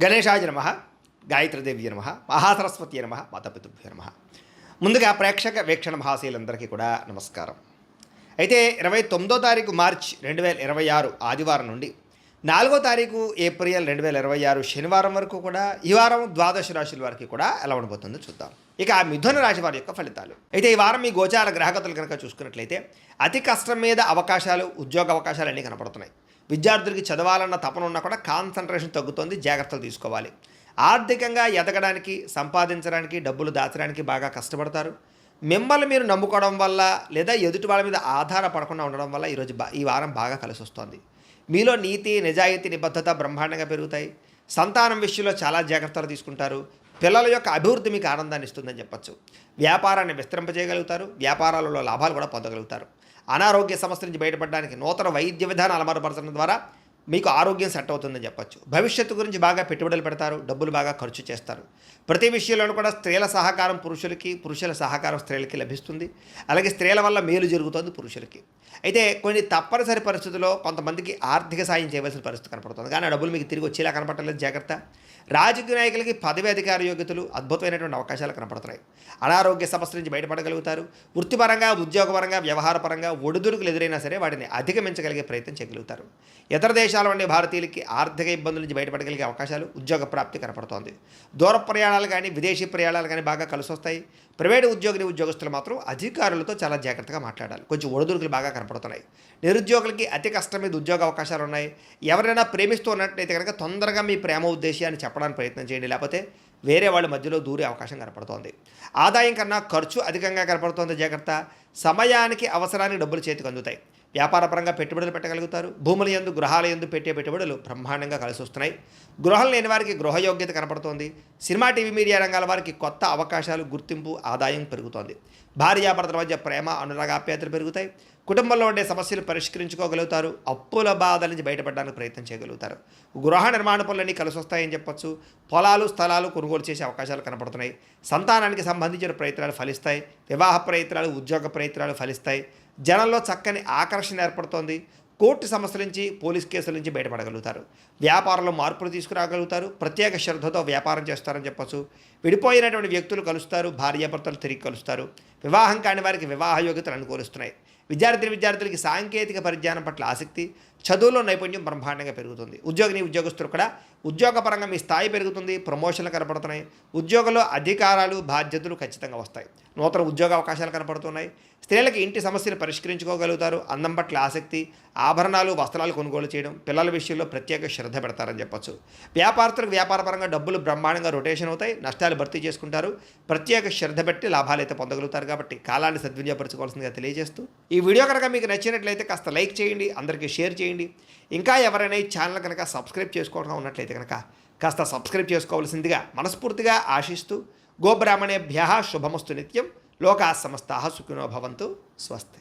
గణేశాయ నమః, గాయత్రీదేవి నమః, మహాసరస్వతి నమః, మాతాపితృభ్యో నమః. ముందుగా ప్రేక్షక వీక్షణ మహాశీలందరికీ కూడా నమస్కారం. అయితే 29వ తారీఖు మార్చి 2026 ఆదివారం నుండి 4వ తారీఖు ఏప్రిల్ 2026 శనివారం వరకు కూడా ఈ వారం ద్వాదశ రాశుల వారికి కూడా ఎలా ఉండబోతుందో చూద్దాం. ఇక మిథున రాశి వారి యొక్క ఫలితాలు. అయితే ఈ వారం మీ గోచార గ్రహగతులు కనుక చూసుకున్నట్లయితే అతి కష్టం మీద అవకాశాలు, ఉద్యోగ అవకాశాలు అన్నీ కనపడుతున్నాయి. విద్యార్థులకి చదవాలన్న తపన ఉన్నా కూడా కాన్సన్ట్రేషన్ తగ్గుతుంది, జాగ్రత్తలు తీసుకోవాలి. ఆర్థికంగా ఎదగడానికి, సంపాదించడానికి, డబ్బులు దాచడానికి బాగా కష్టపడతారు. మిమ్మల్ని మీరు నమ్ముకోవడం వల్ల లేదా ఎదుటి వాళ్ళ మీద ఆధారపడకుండా ఉండడం వల్ల ఈ వారం బాగా కలిసి వస్తుంది. మీలో నీతి, నిజాయితీ, నిబద్ధత బ్రహ్మాండంగా పెరుగుతాయి. సంతానం విషయంలో చాలా జాగ్రత్తలు తీసుకుంటారు. పిల్లల యొక్క అభివృద్ధి మీకు ఆనందాన్ని ఇస్తుందని చెప్పచ్చు. వ్యాపారాన్ని విస్తరింపజేయగలుగుతారు. వ్యాపారాలలో లాభాలు కూడా పొందగలుగుతారు. అనారోగ్య సమస్య నుంచి బయటపడడానికి నూతన వైద్య విధానాలు అమలుపరచడం ద్వారా మీకు ఆరోగ్యం సెట్ అవుతుందని చెప్పచ్చు. భవిష్యత్తు గురించి బాగా పెట్టుబడులు పెడతారు. డబ్బులు బాగా ఖర్చు చేస్తారు. ప్రతి విషయంలోనూ కూడా స్త్రీల సహకారం పురుషులకి, పురుషుల సహకారం స్త్రీలకి లభిస్తుంది. అలాగే స్త్రీల వల్ల మేలు జరుగుతుంది పురుషులకి. అయితే కొన్ని తప్పనిసరి పరిస్థితుల్లో కొంతమందికి ఆర్థిక సాయం చేయవలసిన పరిస్థితి కనపడుతుంది. కానీ ఆ డబ్బులు మీకు తిరిగి వచ్చేలా కనపడలేదు, జాగ్రత్త. రాజకీయ నాయకులకి పదవి అధికార యోగ్యతలు, అద్భుతమైనటువంటి అవకాశాలు కనపడుతున్నాయి. అనారోగ్య సమస్య నుంచి బయటపడగలుగుతారు. వృత్తిపరంగా, ఉద్యోగపరంగా, వ్యవహారపరంగా ఒడిదుడుకులు ఎదురైనా సరే వాటిని అధిగమించగలిగే ప్రయత్నం చేయగలుగుతారు. ఇతర దేశాల నుండి భారతీయులకి ఆర్థిక ఇబ్బందుల నుంచి బయటపడగలిగే అవకాశాలు, ఉద్యోగ ప్రాప్తి కనపడుతోంది. దూర ప్రయాణాలు కానీ, విదేశీ ప్రయాణాలు కానీ బాగా కలిసి వస్తాయి. ప్రైవేటు ఉద్యోగస్తులు మాత్రం అధికారులతో చాలా జాగ్రత్తగా మాట్లాడాలి. కొంచెం ఒడిదుడుకులు బాగా కనపడుతున్నాయి. నిరుద్యోగులకి అతి కష్టం మీద ఉద్యోగ అవకాశాలు ఉన్నాయి. ఎవరైనా ప్రేమిస్తూ ఉన్నట్లయితే కనుక తొందరగా మీ ప్రేమ ఉద్దేశాన్ని చెప్పడానికి ప్రయత్నం చేయండి, లేకపోతే వేరే వాళ్ళ మధ్యలో దూరే అవకాశం కనపడుతోంది. ఆదాయం కన్నా ఖర్చు అధికంగా కనపడుతోంది, జాగ్రత్త. సమయానికి అవసరానికి డబ్బులు చేతికి అందుతాయి. వ్యాపారపరంగా పెట్టుబడులు పెట్టగలుగుతారు. భూముల యందు, గృహాల యందు పెట్టే పెట్టుబడులు బ్రహ్మాండంగా కలిసి వస్తున్నాయి. గృహం లేని వారికి గృహయోగ్యత కనపడుతోంది. సినిమా, టీవీ, మీడియా రంగాల వారికి కొత్త అవకాశాలు, గుర్తింపు, ఆదాయం పెరుగుతోంది. భార్యాభర్తల మధ్య ప్రేమ, అనురాగాప్యాయతలు పెరుగుతాయి. కుటుంబంలో ఉండే సమస్యలు పరిష్కరించుకోగలుగుతారు. అప్పుల బాధల నుంచి బయటపడడానికి ప్రయత్నం చేయగలుగుతారు. గృహ నిర్మాణ పనులన్నీ కలిసి వస్తాయని చెప్పొచ్చు. పొలాలు, స్థలాలు కొనుగోలు చేసే అవకాశాలు కనపడుతున్నాయి. సంతానానికి సంబంధించిన ప్రయత్నాలు ఫలిస్తాయి. వివాహ ప్రయత్నాలు, ఉద్యోగ ప్రయత్నాలు ఫలిస్తాయి. జనంలో చక్కని ఆకర్షణ ఏర్పడుతోంది. కోర్టు సమస్యల నుంచి, పోలీస్ కేసుల నుంచి బయటపడగలుగుతారు. వ్యాపారంలో మార్పులు తీసుకురాగలుగుతారు. ప్రత్యేక శ్రద్ధతో వ్యాపారం చేస్తారని చెప్పచ్చు. విడిపోయినటువంటి వ్యక్తులు కలుస్తారు. భార్యాభర్తలు తిరిగి కలుస్తారు. వివాహం కాని వారికి వివాహ యోగ్యతలు అనుకూలిస్తున్నాయి. విద్యార్థులకి సాంకేతిక పరిజ్ఞానం పట్ల ఆసక్తి, చదువులో నైపుణ్యం బ్రహ్మాండంగా పెరుగుతుంది. ఉద్యోగస్తులు కూడా ఉద్యోగపరంగా మీ స్థాయి పెరుగుతుంది. ప్రమోషన్లు కనపడుతున్నాయి. ఉద్యోగంలో అధికారాలు, బాధ్యతలు ఖచ్చితంగా వస్తాయి. నూతన ఉద్యోగ అవకాశాలు కనపడుతున్నాయి. స్త్రీలకి ఇంటి సమస్యలు పరిష్కరించుకోగలుగుతారు. అందం పట్ల ఆసక్తి, ఆభరణాలు, వస్త్రాలు కొనుగోలు చేయడం, పిల్లల విషయంలో ప్రత్యేక శ్రద్ధ పెడతారని చెప్పచ్చు. వ్యాపారస్తులకు వ్యాపారపరంగా డబ్బులు బ్రహ్మాండంగా రొటేషన్ అవుతాయి. నష్టాలు భర్తీ చేసుకుంటారు. ప్రత్యేక శ్రద్ధ పెట్టి లాభాలు అయితే పొందగలుగుతారు. కాబట్టి కాలాన్ని సద్వినియోగపరచుకోవాల్సిందిగా తెలియజేస్తూ, ఈ వీడియో కనుక మీకు నచ్చినట్లయితే కాస్త లైక్ చేయండి, అందరికీ షేర్ చేయండి. ఇంకా ఎవరైనా ఈ ఛానల్ కనుక సబ్స్క్రైబ్ చేసుకోవడం ఉన్నట్లయితే కనుక కాస్త సబ్స్క్రైబ్ చేసుకోవాల్సిందిగా మనస్ఫూర్తిగా ఆశిస్తూ, గోబ్రాహ్మణేభ్యః శుభమస్తు నిత్యం. లోకాః సమస్తాః సుఖినో భవంతు. స్వస్తి.